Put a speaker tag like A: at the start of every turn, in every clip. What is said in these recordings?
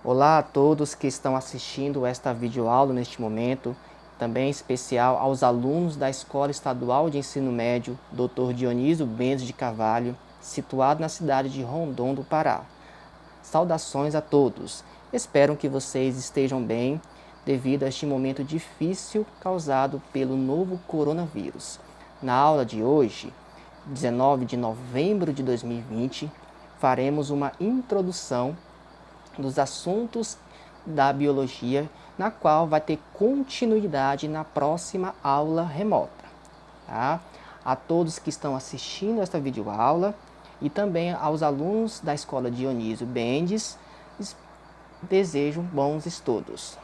A: Olá a todos que estão assistindo esta videoaula neste momento, também especial aos alunos da Escola Estadual de Ensino Médio Dr. Dionísio Mendes de Carvalho, situado na cidade de Rondon do Pará. Saudações a todos, espero que vocês estejam bem devido a este momento difícil causado pelo novo coronavírus. Na aula de hoje, 19 de novembro de 2020, faremos uma introdução dos assuntos da biologia, na qual vai ter continuidade na próxima aula remota. Tá? A todos que estão assistindo esta videoaula e também aos alunos da Escola Dionísio Mendes, desejo bons estudos.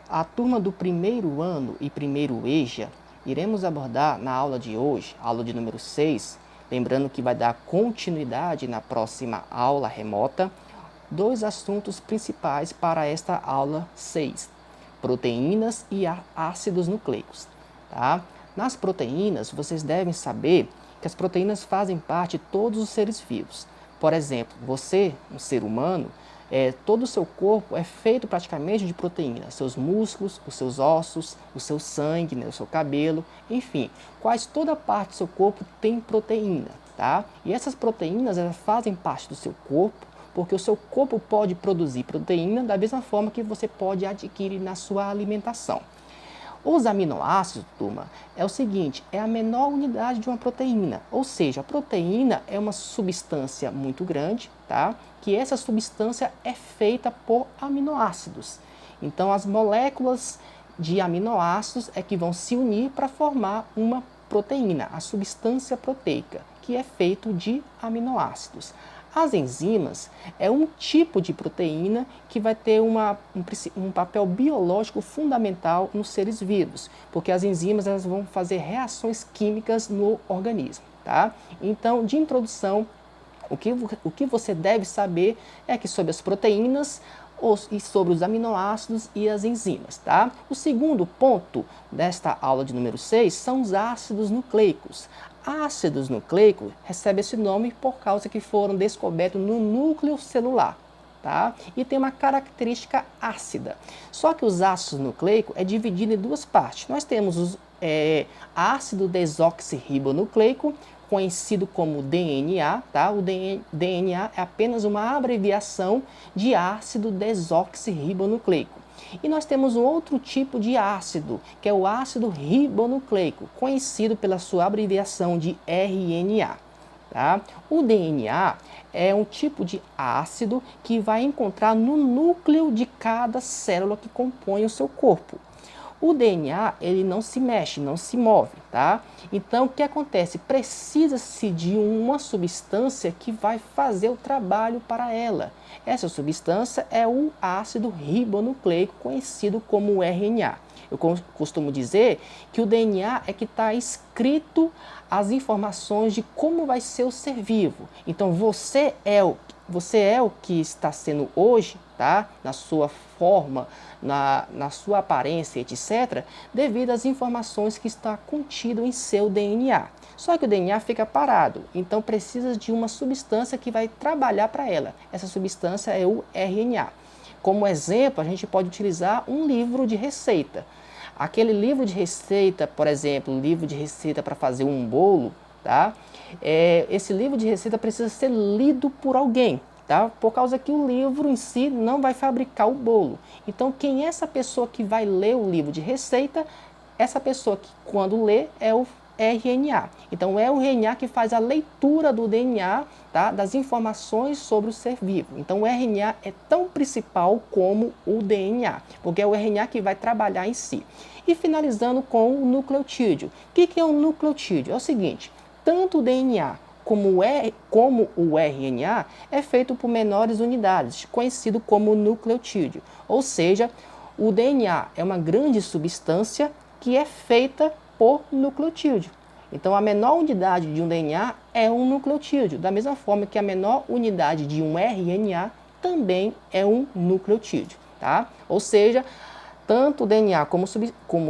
A: A turma do primeiro ano e primeiro EJA iremos abordar na aula de hoje, aula de número 6, lembrando que vai dar continuidade na próxima aula remota, dois assuntos principais para esta aula 6, proteínas e ácidos nucleicos. Tá? Nas proteínas, vocês devem saber que as proteínas fazem parte de todos os seres vivos. Por exemplo, você, um ser humano, todo o seu corpo é feito praticamente de proteínas, seus músculos, os seus ossos, o seu sangue, né, o seu cabelo, enfim, quase toda parte do seu corpo tem proteína, tá? E essas proteínas, elas fazem parte do seu corpo, porque o seu corpo pode produzir proteína da mesma forma que você pode adquirir na sua alimentação. Os aminoácidos, turma, é o seguinte, é a menor unidade de uma proteína, ou seja, a proteína é uma substância muito grande, tá? Que essa substância é feita por aminoácidos. Então, as moléculas de aminoácidos é que vão se unir para formar uma proteína, a substância proteica, que é feito de aminoácidos. As enzimas é um tipo de proteína que vai ter um papel biológico fundamental nos seres vivos, porque as enzimas elas vão fazer reações químicas no organismo. Tá? Então, de introdução, o que você deve saber é que sobre as proteínas e sobre os aminoácidos e as enzimas. Tá? O segundo ponto desta aula de número 6 são os ácidos nucleicos. Ácidos nucleicos recebem esse nome por causa que foram descobertos no núcleo celular. Tá? E tem uma característica ácida. Só que os ácidos nucleicos é dividido em duas partes. Nós temos o ácido desoxirribonucleico, conhecido como DNA, tá? O DNA é apenas uma abreviação de ácido desoxirribonucleico. E nós temos um outro tipo de ácido, que é o ácido ribonucleico, conhecido pela sua abreviação de RNA. Tá? O DNA é um tipo de ácido que vai encontrar no núcleo de cada célula que compõe o seu corpo. O DNA, ele não se mexe, não se move, tá? Então, o que acontece? Precisa-se de uma substância que vai fazer o trabalho para ela. Essa substância é o ácido ribonucleico, conhecido como RNA. Eu costumo dizer que o DNA é que está escrito as informações de como vai ser o ser vivo. Então, você é o que está sendo hoje, tá? Na sua forma, na sua aparência, etc., devido às informações que está contido em seu DNA. Só que o DNA fica parado, então precisa de uma substância que vai trabalhar para ela. Essa substância é o RNA. Como exemplo, a gente pode utilizar um livro de receita. Aquele livro de receita, por exemplo, um livro de receita para fazer um bolo, tá? Esse livro de receita precisa ser lido por alguém. Tá? Por causa que o livro em si não vai fabricar o bolo. Então, quem é essa pessoa que vai ler o livro de receita? Essa pessoa que, quando lê, é o RNA. Então, é o RNA que faz a leitura do DNA, tá? Das informações sobre o ser vivo. Então, o RNA é tão principal como o DNA, porque é o RNA que vai trabalhar em si. E finalizando com o nucleotídeo. O que é um nucleotídeo? É o seguinte, tanto o DNA como o RNA é feito por menores unidades, conhecido como nucleotídeo. Ou seja, o DNA é uma grande substância que é feita por nucleotídeo. Então, a menor unidade de um DNA é um nucleotídeo, da mesma forma que a menor unidade de um RNA também é um nucleotídeo. Tá? Ou seja, tanto o DNA como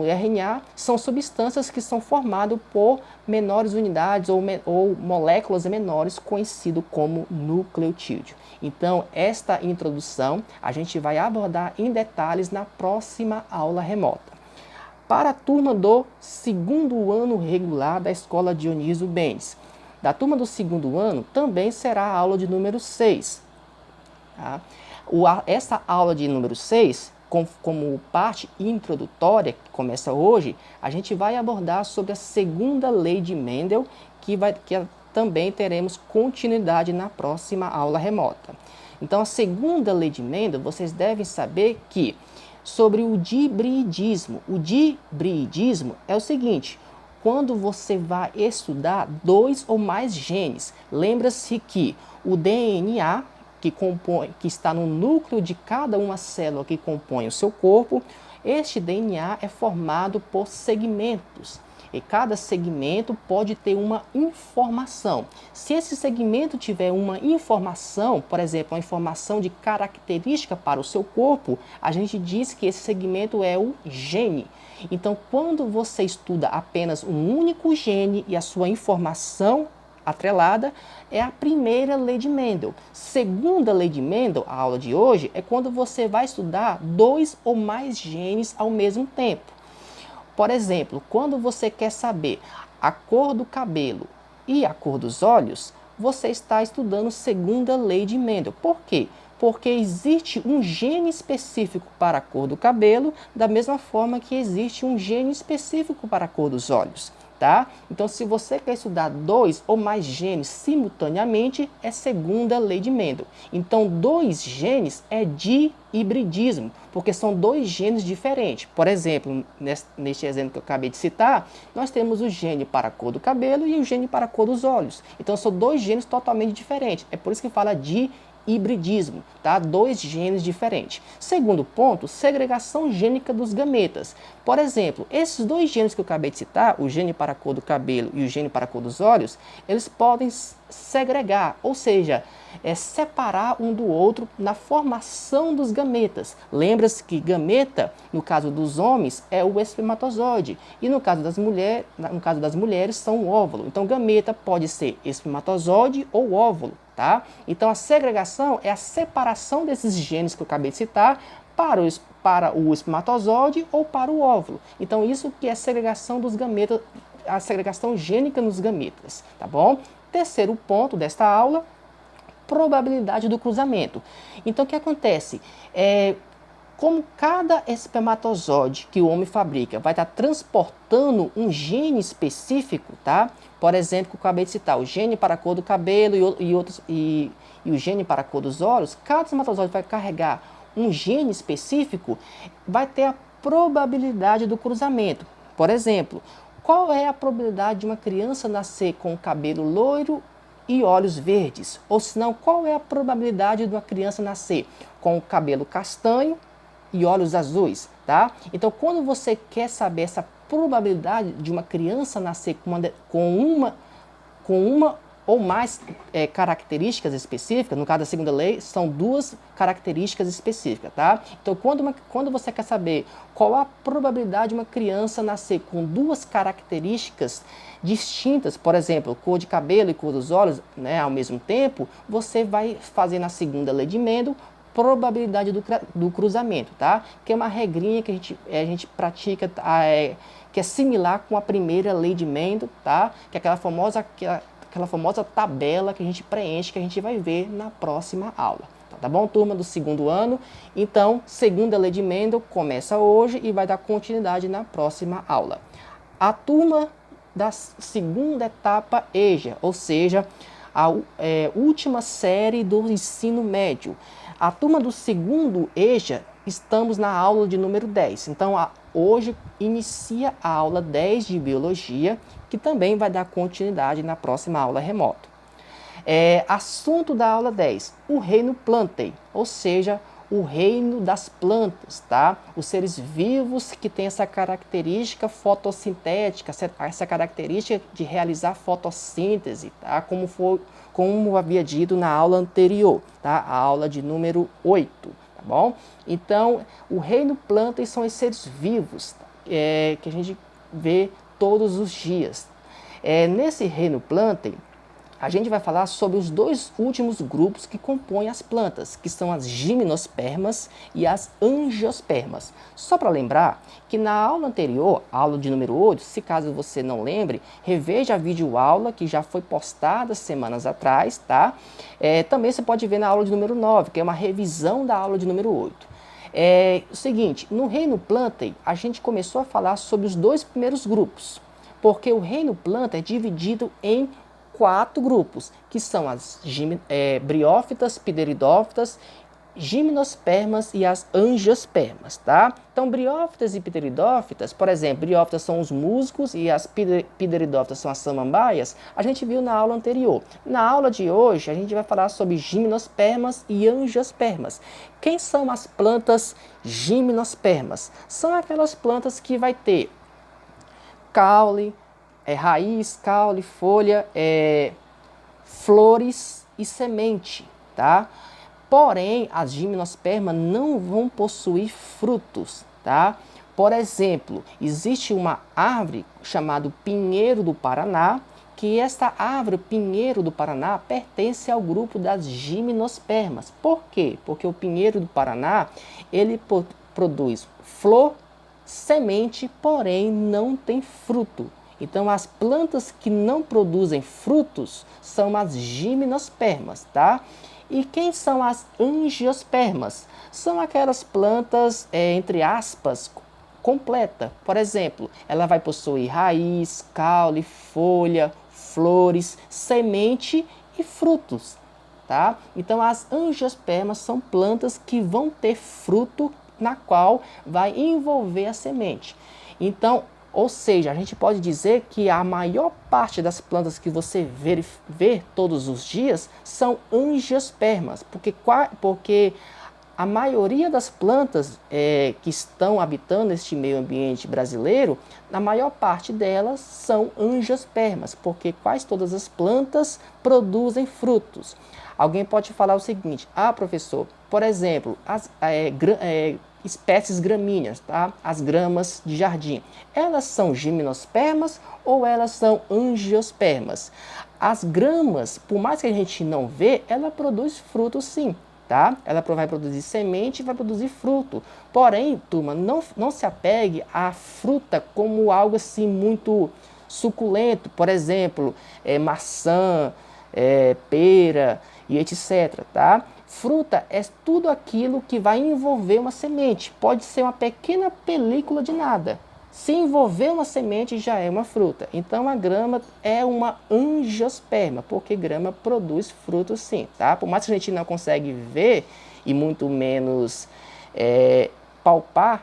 A: o RNA são substâncias que são formadas por menores unidades ou moléculas menores, conhecido como nucleotídeo. Então, esta introdução a gente vai abordar em detalhes na próxima aula remota. Para a turma do segundo ano regular da Escola Dionísio Bens, da turma do segundo ano também será a aula de número 6. Tá? Essa aula de número 6, como parte introdutória, que começa hoje, a gente vai abordar sobre a segunda lei de Mendel, que também teremos continuidade na próxima aula remota. Então, a segunda lei de Mendel, vocês devem saber que sobre o dibridismo. O dibridismo é o seguinte: quando você vai estudar dois ou mais genes, lembra-se que o DNA, que está no núcleo de cada uma célula que compõe o seu corpo, este DNA é formado por segmentos. E cada segmento pode ter uma informação. Se esse segmento tiver uma informação, por exemplo, uma informação de característica para o seu corpo, a gente diz que esse segmento é o gene. Então, quando você estuda apenas um único gene e a sua informação atrelada, é a primeira lei de Mendel. Segunda lei de Mendel, a aula de hoje, é quando você vai estudar dois ou mais genes ao mesmo tempo. Por exemplo, quando você quer saber a cor do cabelo e a cor dos olhos, você está estudando segunda lei de Mendel. Por quê? Porque existe um gene específico para a cor do cabelo, da mesma forma que existe um gene específico para a cor dos olhos. Tá? Então, se você quer estudar dois ou mais genes simultaneamente, é segunda lei de Mendel. Então, dois genes é dihibridismo, porque são dois genes diferentes. Por exemplo, neste exemplo que eu acabei de citar, nós temos o gene para a cor do cabelo e o gene para a cor dos olhos. Então, são dois genes totalmente diferentes. É por isso que fala hibridismo, tá? Dois genes diferentes. Segundo ponto, segregação gênica dos gametas. Por exemplo, esses dois genes que eu acabei de citar, o gene para a cor do cabelo e o gene para a cor dos olhos, eles podem segregar, ou seja, separar um do outro na formação dos gametas. Lembra-se que gameta, no caso dos homens, é o espermatozoide, e no caso das mulheres são o óvulo. Então, gameta pode ser espermatozoide ou óvulo. Tá? Então, a segregação é a separação desses genes que eu acabei de citar para o espermatozoide ou para o óvulo. Então, isso que é a segregação dos gametas, a segregação gênica nos gametas, tá bom? Terceiro ponto desta aula, probabilidade do cruzamento. Então, o que acontece? Como cada espermatozoide que o homem fabrica vai estar transportando um gene específico, tá? Por exemplo, que eu acabei de citar, o gene para a cor do cabelo e o gene para a cor dos olhos, cada espermatozoide vai carregar um gene específico, vai ter a probabilidade do cruzamento. Por exemplo, qual é a probabilidade de uma criança nascer com cabelo loiro e olhos verdes? Ou senão, qual é a probabilidade de uma criança nascer com o cabelo castanho e olhos azuis, tá? Então, quando você quer saber essa probabilidade de uma criança nascer com uma ou mais características específicas, no caso da segunda lei, são duas características específicas, tá? Então, quando você quer saber qual a probabilidade de uma criança nascer com duas características distintas, por exemplo, cor de cabelo e cor dos olhos, né, ao mesmo tempo, você vai fazer na segunda lei de Mendel probabilidade do cruzamento, tá? Que é uma regrinha que a gente pratica, que é similar com a primeira lei de Mendel, tá? Que é aquela famosa tabela que a gente preenche, que a gente vai ver na próxima aula. Tá bom, turma do segundo ano? Então, segunda lei de Mendel começa hoje e vai dar continuidade na próxima aula. A turma da segunda etapa EJA, ou seja, a última série do ensino médio. A turma do segundo EJA, estamos na aula de número 10. Então, hoje inicia a aula 10 de Biologia, que também vai dar continuidade na próxima aula remota. Assunto da aula 10, o reino Plantae, ou seja, o reino das plantas, tá? Os seres vivos que têm essa característica fotossintética, essa característica de realizar fotossíntese, tá? Como havia dito na aula anterior, tá? A aula de número 8, tá bom? Então, o reino planta são os seres vivos que a gente vê todos os dias. Nesse reino planta, a gente vai falar sobre os dois últimos grupos que compõem as plantas, que são as gimnospermas e as angiospermas. Só para lembrar que na aula anterior, aula de número 8, se caso você não lembre, reveja a videoaula que já foi postada semanas atrás, tá? Também você pode ver na aula de número 9, que é uma revisão da aula de número 8. O seguinte, no reino planta, a gente começou a falar sobre os dois primeiros grupos, porque o reino planta é dividido em 4 grupos, que são as briófitas, pteridófitas, gimnospermas e as angiospermas, tá? Então, briófitas e pteridófitas, por exemplo, briófitas são os musgos e as pteridófitas são as samambaias, a gente viu na aula anterior. Na aula de hoje, a gente vai falar sobre gimnospermas e angiospermas. Quem são as plantas gimnospermas? São aquelas plantas que vai ter caule, raiz, caule, folha, flores e semente, tá? Porém, as gimnospermas não vão possuir frutos, tá? Por exemplo, existe uma árvore chamada pinheiro do Paraná, que esta árvore pinheiro do Paraná pertence ao grupo das gimnospermas. Por quê? Porque o pinheiro do Paraná, ele produz flor, semente, porém não tem fruto. Então, as plantas que não produzem frutos são as gimnospermas, tá? E quem são as angiospermas? São aquelas plantas, entre aspas, completa. Por exemplo, ela vai possuir raiz, caule, folha, flores, semente e frutos, tá? Então, as angiospermas são plantas que vão ter fruto na qual vai envolver a semente. Então, ou seja, a gente pode dizer que a maior parte das plantas que você vê todos os dias são angiospermas, porque a maioria das plantas que estão habitando este meio ambiente brasileiro, a maior parte delas são angiospermas, porque quase todas as plantas produzem frutos. Alguém pode falar o seguinte: professor, por exemplo, espécies gramíneas, tá? As gramas de jardim, elas são gimnospermas ou elas são angiospermas? As gramas, por mais que a gente não vê, ela produz fruto sim, tá? Ela vai produzir semente e vai produzir fruto. Porém, turma, não se apegue à fruta como algo assim muito suculento, por exemplo, maçã, pera e etc, tá? Fruta é tudo aquilo que vai envolver uma semente. Pode ser uma pequena película de nada. Se envolver uma semente, já é uma fruta. Então, a grama é uma angiosperma, porque grama produz frutos sim, tá? Por mais que a gente não consegue ver e muito menos palpar,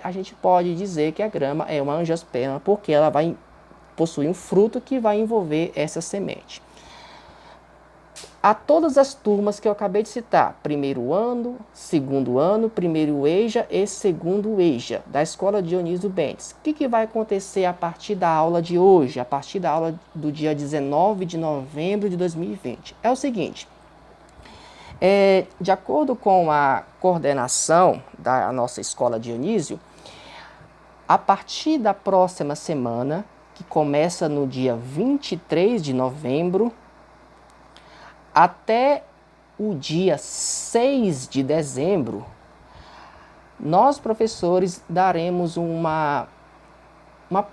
A: a gente pode dizer que a grama é uma angiosperma, porque ela vai possuir um fruto que vai envolver essa semente. A todas as turmas que eu acabei de citar, primeiro ano, segundo ano, primeiro EJA e segundo EJA, da Escola Dionísio Bentes. O que vai acontecer a partir da aula de hoje, a partir da aula do dia 19 de novembro de 2020? É o seguinte, de acordo com a coordenação da nossa Escola Dionísio, a partir da próxima semana, que começa no dia 23 de novembro, até o dia 6 de dezembro, nós, professores, daremos uma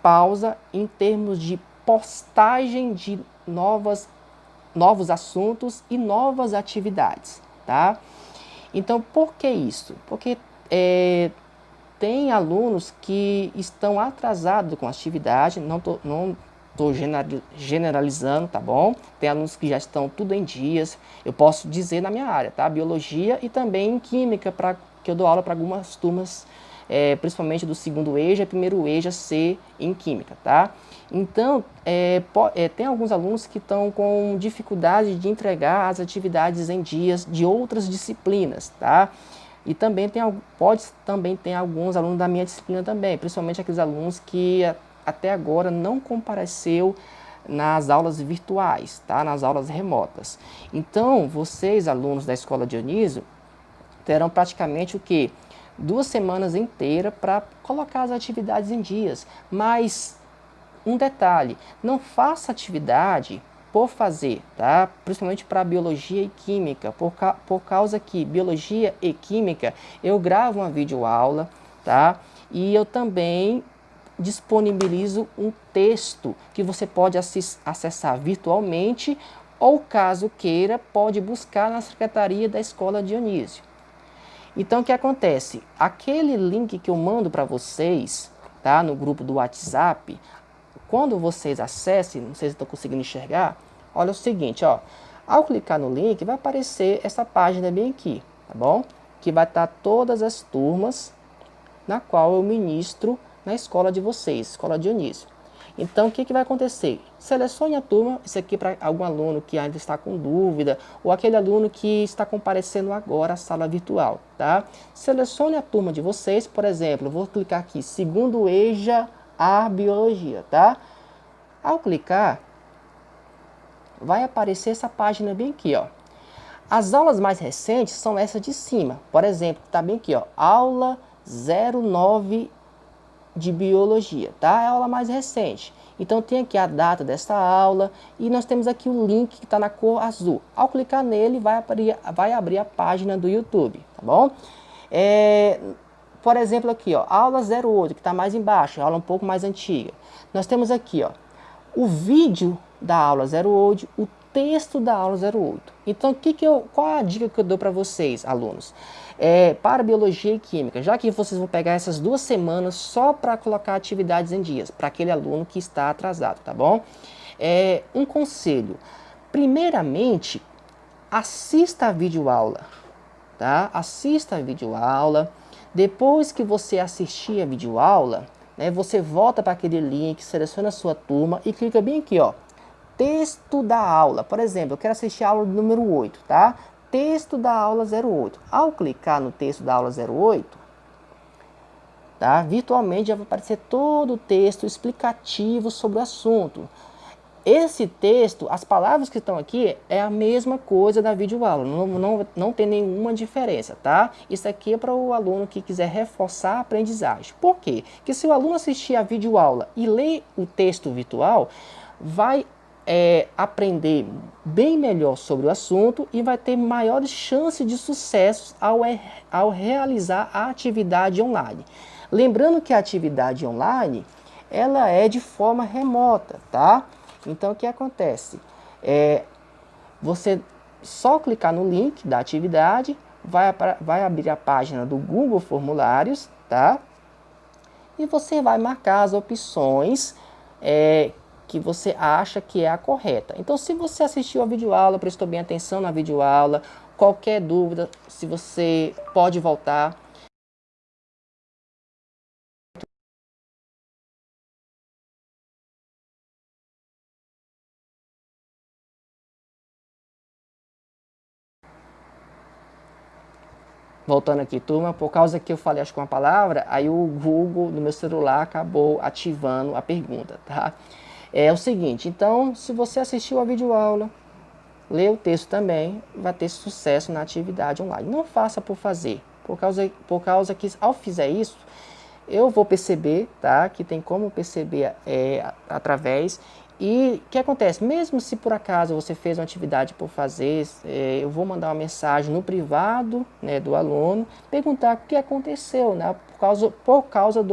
A: pausa em termos de postagem de novos assuntos e novas atividades, tá? Então, por que isso? Porque tem alunos que estão atrasados com a atividade, não estou generalizando, tá bom? Tem alunos que já estão tudo em dias, eu posso dizer na minha área, tá? Biologia e também em química, que eu dou aula para algumas turmas, principalmente do segundo EJA e primeiro EJA C em química, tá? Então, tem alguns alunos que estão com dificuldade de entregar as atividades em dias de outras disciplinas, tá? E também pode também ter alguns alunos da minha disciplina também, principalmente aqueles alunos que até agora não compareceu nas aulas virtuais, tá? Nas aulas remotas. Então, vocês, alunos da Escola Dionísio, terão praticamente o quê? 2 semanas inteiras para colocar as atividades em dias. Mas um detalhe, não faça atividade por fazer, tá? Principalmente para biologia e química, por causa que biologia e química eu gravo uma videoaula, tá? E eu também disponibilizo um texto que você pode acessar virtualmente ou, caso queira, pode buscar na secretaria da Escola Dionísio. Então, o que acontece? Aquele link que eu mando para vocês, tá? No grupo do WhatsApp, quando vocês acessem, não sei se estão conseguindo enxergar, olha o seguinte, ó. Ao clicar no link, vai aparecer essa página bem aqui, tá bom? Que vai estar todas as turmas na qual eu ministro na escola de vocês, Escola Dionísio. Então, o que vai acontecer? Selecione a turma, isso aqui para algum aluno que ainda está com dúvida, ou aquele aluno que está comparecendo agora à sala virtual, tá? Selecione a turma de vocês, por exemplo, vou clicar aqui, segundo EJA, a Biologia, tá? Ao clicar, vai aparecer essa página bem aqui, ó. As aulas mais recentes são essas de cima, por exemplo, tá bem aqui, ó, aula 09 de Biologia, tá? É a aula mais recente. Então tem aqui a data dessa aula e nós temos aqui o link que está na cor azul. Ao clicar nele, vai abrir a página do YouTube, tá bom? Por exemplo, aqui, ó, aula 08, que está mais embaixo, aula um pouco mais antiga. Nós temos aqui, ó, o vídeo da aula 08, o texto da aula 08. Então, qual a dica que eu dou para vocês, alunos? Para Biologia e Química, já que vocês vão pegar essas 2 semanas só para colocar atividades em dias, para aquele aluno que está atrasado, tá bom? Um conselho. Primeiramente, assista a videoaula, tá? Assista a videoaula. Depois que você assistir a videoaula, né, você volta para aquele link, seleciona a sua turma e clica bem aqui, ó. Texto da aula. Por exemplo, eu quero assistir a aula número 8, tá? Texto da aula 08. Ao clicar no texto da aula 08, tá? Virtualmente já vai aparecer todo o texto explicativo sobre o assunto. Esse texto, as palavras que estão aqui, é a mesma coisa da videoaula, não tem nenhuma diferença, tá? Isso aqui é para o aluno que quiser reforçar a aprendizagem. Por quê? Porque se o aluno assistir a videoaula e ler o texto virtual, vai aprender bem melhor sobre o assunto e vai ter maiores chances de sucesso ao realizar a atividade online. Lembrando que a atividade online, ela é de forma remota, tá? Então, o que acontece? Você só clicar no link da atividade, vai abrir a página do Google Formulários, tá? E você vai marcar as opções que você acha que é a correta. Então, se você assistiu a videoaula, prestou bem atenção na videoaula, qualquer dúvida, se você pode voltar. Voltando aqui, turma, por causa que eu falei acho que uma palavra, aí o Google no meu celular acabou ativando a pergunta, tá? É o seguinte, então, se você assistiu a videoaula, lê o texto também, vai ter sucesso na atividade online. Não faça por fazer, por causa que ao fizer isso, eu vou perceber, tá? Que tem como perceber através. E o que acontece? Mesmo se por acaso você fez uma atividade por fazer, eu vou mandar uma mensagem no privado, né, do aluno, perguntar o que aconteceu, né? Por causa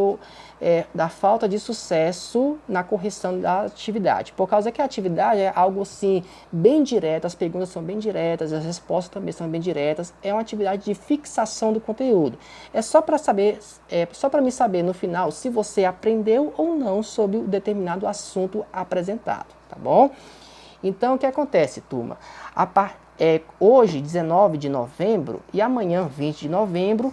A: da falta de sucesso na correção da atividade. Por causa que a atividade é algo assim, bem direto, as perguntas são bem diretas, as respostas também são bem diretas, é uma atividade de fixação do conteúdo. É só para saber, só para me saber no final se você aprendeu ou não sobre o determinado assunto apresentado, tá bom? Então, o que acontece, turma? Hoje, 19 de novembro, e amanhã, 20 de novembro,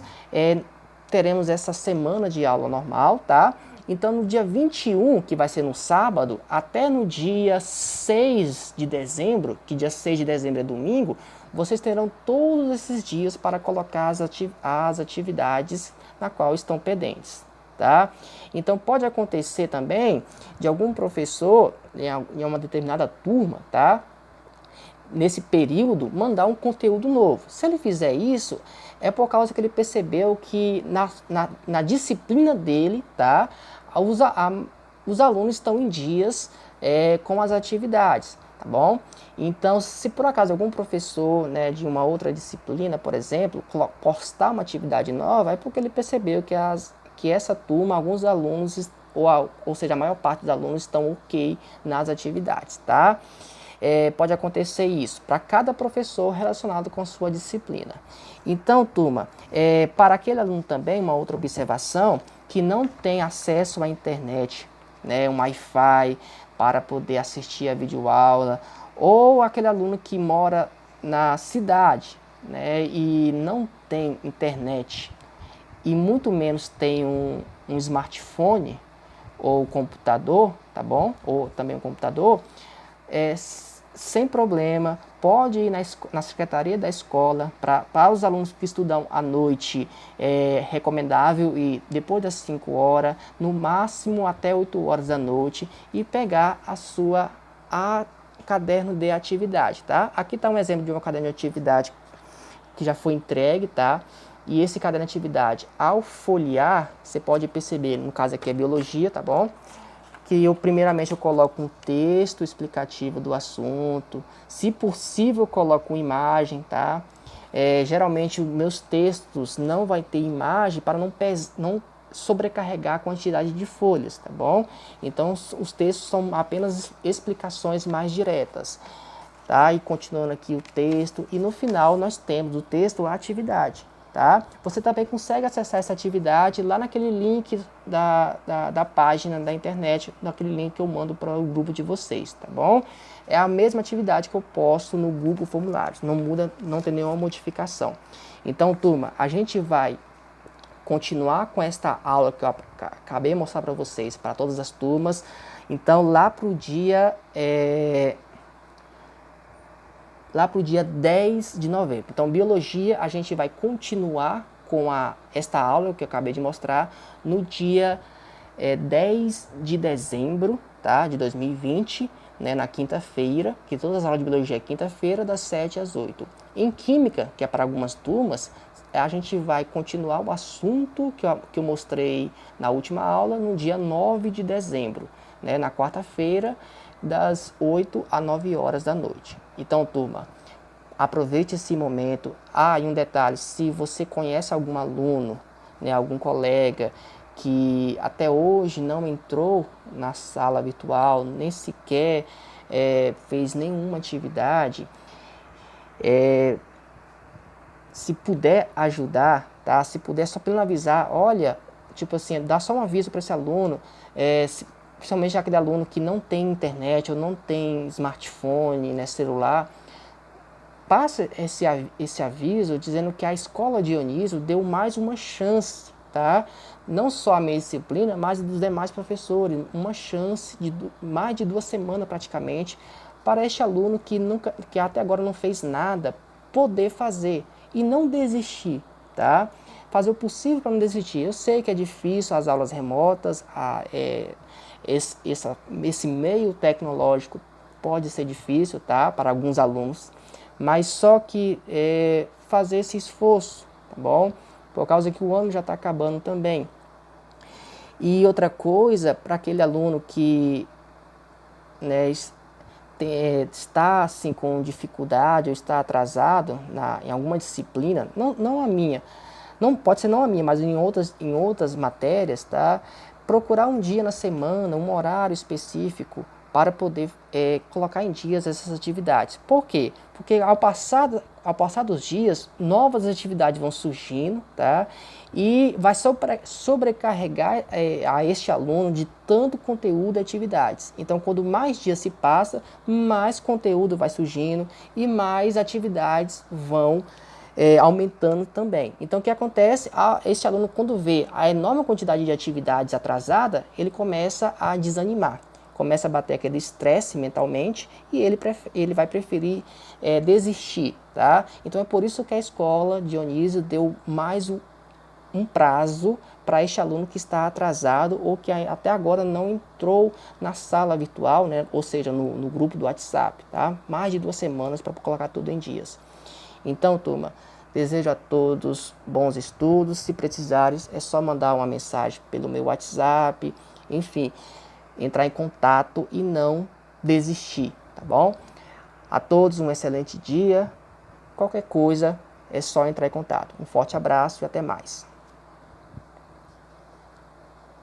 A: teremos essa semana de aula normal, tá? Então, no dia 21, que vai ser no sábado, até no dia 6 de dezembro, que dia 6 de dezembro é domingo, vocês terão todos esses dias para colocar as atividades na qual estão pendentes, tá? Então, pode acontecer também de algum professor, em uma determinada turma, tá? nesse período, mandar um conteúdo novo. Se ele fizer isso, é por causa que ele percebeu que na disciplina dele, tá, os alunos estão em dias com as atividades, tá bom? Então, se por acaso algum professor, né, de uma outra disciplina, por exemplo, postar uma atividade nova, é porque ele percebeu que essa turma, alguns alunos, ou seja, a maior parte dos alunos estão ok nas atividades, tá? Pode acontecer isso para cada professor relacionado com sua disciplina. Então, turma, para aquele aluno também, uma outra observação, que não tem acesso à internet, né, um Wi-Fi para poder assistir a videoaula, ou aquele aluno que mora na cidade, né, e não tem internet, e muito menos tem um smartphone ou computador, tá bom? Ou também um computador, sem problema, pode ir na secretaria da escola. Para os alunos que estudam à noite, é recomendável ir depois das 5 horas, no máximo até 8 horas da noite, e pegar a caderno de atividade, tá? Aqui está um exemplo de uma caderno de atividade que já foi entregue, tá? E esse caderno de atividade, ao folhear, você pode perceber, no caso aqui é biologia, tá bom? Que primeiramente eu coloco um texto explicativo do assunto, se possível eu coloco uma imagem, tá? Geralmente os meus textos não vai ter imagem para não sobrecarregar a quantidade de folhas, tá bom? Então os textos são apenas explicações mais diretas, tá? E continuando aqui o texto, e no final nós temos o texto, a atividade. Tá? Você também consegue acessar essa atividade lá naquele link da página da internet, naquele link que eu mando para o grupo de vocês, tá bom? É a mesma atividade que eu posto no Google Formulários, não muda, não tem nenhuma modificação. Então, turma, a gente vai continuar com esta aula que eu acabei de mostrar para vocês, para todas as turmas. Então, lá para o dia 10 de novembro. Então, biologia, a gente vai continuar com esta aula que eu acabei de mostrar no dia 10 de dezembro, tá, de 2020, né, na quinta-feira, que todas as aulas de biologia é quinta-feira, das 7 às 8. Em química, que é para algumas turmas, a gente vai continuar o assunto que eu mostrei na última aula no dia 9 de dezembro, né, na quarta-feira, das 8 a 9 horas da noite. Então, turma, aproveite esse momento. E um detalhe, se você conhece algum aluno, né, algum colega que até hoje não entrou na sala virtual, nem sequer fez nenhuma atividade, se puder ajudar, tá? Se puder só pelo avisar, olha, tipo assim, dá só um aviso para esse aluno, principalmente aquele aluno que não tem internet ou não tem smartphone, né, celular, passa esse aviso dizendo que a escola Dionísio deu mais uma chance, tá? Não só a minha disciplina, mas dos demais professores, uma chance de mais de 2 semanas praticamente, para este aluno que até agora não fez nada, poder fazer e não desistir, tá? Fazer o possível para não desistir. Eu sei que é difícil as aulas remotas, esse meio tecnológico pode ser difícil, tá? Para alguns alunos, mas só que fazer esse esforço, tá bom? Por causa que o ano já está acabando também. E outra coisa, para aquele aluno que, né, está assim com dificuldade ou está atrasado em alguma disciplina, não a minha, não pode ser não a minha, mas em outras matérias, tá? Procurar um dia na semana, um horário específico para poder colocar em dias essas atividades. Por quê? Porque ao passar dos dias, novas atividades vão surgindo, tá? E vai sobrecarregar a este aluno de tanto conteúdo e atividades. Então, quando mais dias se passa, mais conteúdo vai surgindo e mais atividades vão aumentando também. Então, o que acontece? Esse aluno, quando vê a enorme quantidade de atividades atrasada, ele começa a desanimar. Começa a bater aquele estresse mentalmente e ele vai preferir desistir, tá? Então é por isso que a escola Dionísio deu mais um prazo para este aluno que está atrasado ou que até agora não entrou na sala virtual, né? Ou seja, no grupo do WhatsApp, tá? Mais de 2 semanas para colocar tudo em dias. Então, turma, desejo a todos bons estudos. Se precisares, é só mandar uma mensagem pelo meu WhatsApp, enfim, entrar em contato e não desistir, tá bom? A todos um excelente dia. Qualquer coisa, é só entrar em contato. Um forte abraço e até mais.